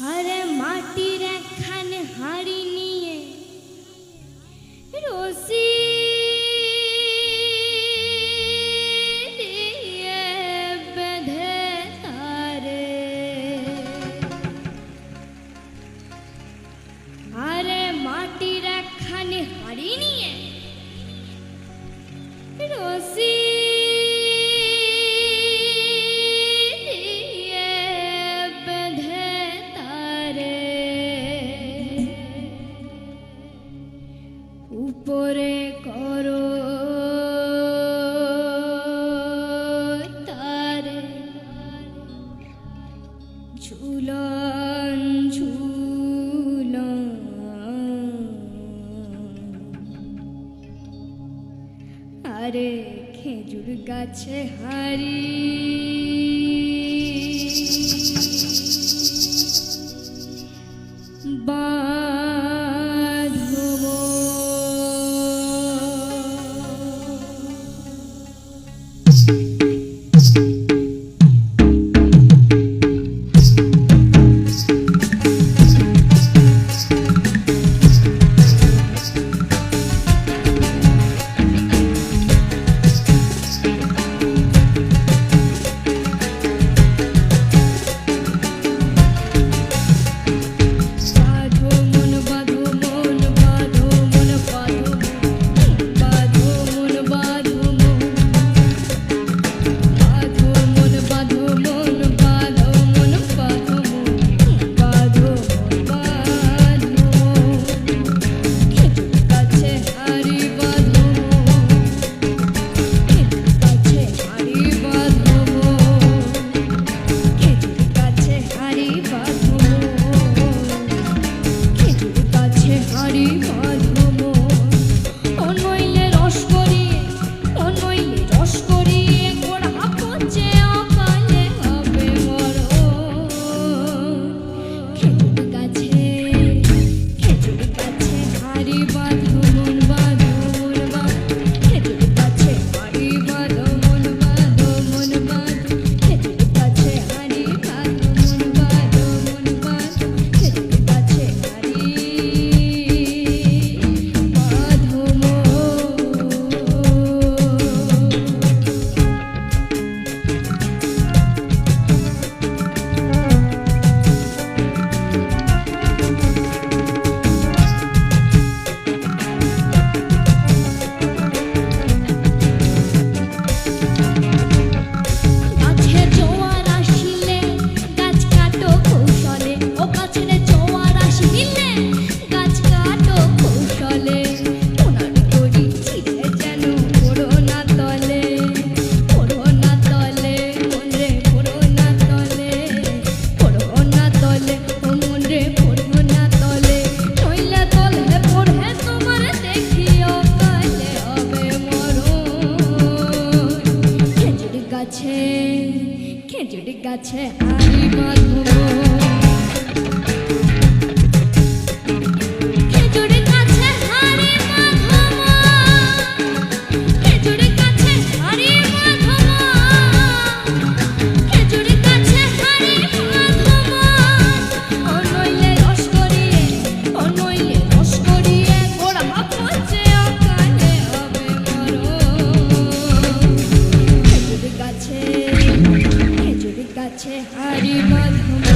আরে মাটির একখানে হাড়ি নিয়ে রশি দিয়ে বেঁধে তারে, আরে মাটির একখানে হাড়ি নিয়ে রশি উপরে করো তারে ঝুলন ঝুলন, আরে খেজুর গাছে হারি খেজুর গাছে হাড়ি বাঁধবো, খেজুর গাছে হাড়ি বাঁধবো, খেজুর গাছে হাড়ি বাঁধবো, খেজুর গাছে হাড়ি বাঁধবো, ও নইলে রস করিয়ে, ও নইলে রস করিয়ে গোড়া পচে অকালে হবে মরণ। খেজুর গাছে হাড়ি বাঁধবো।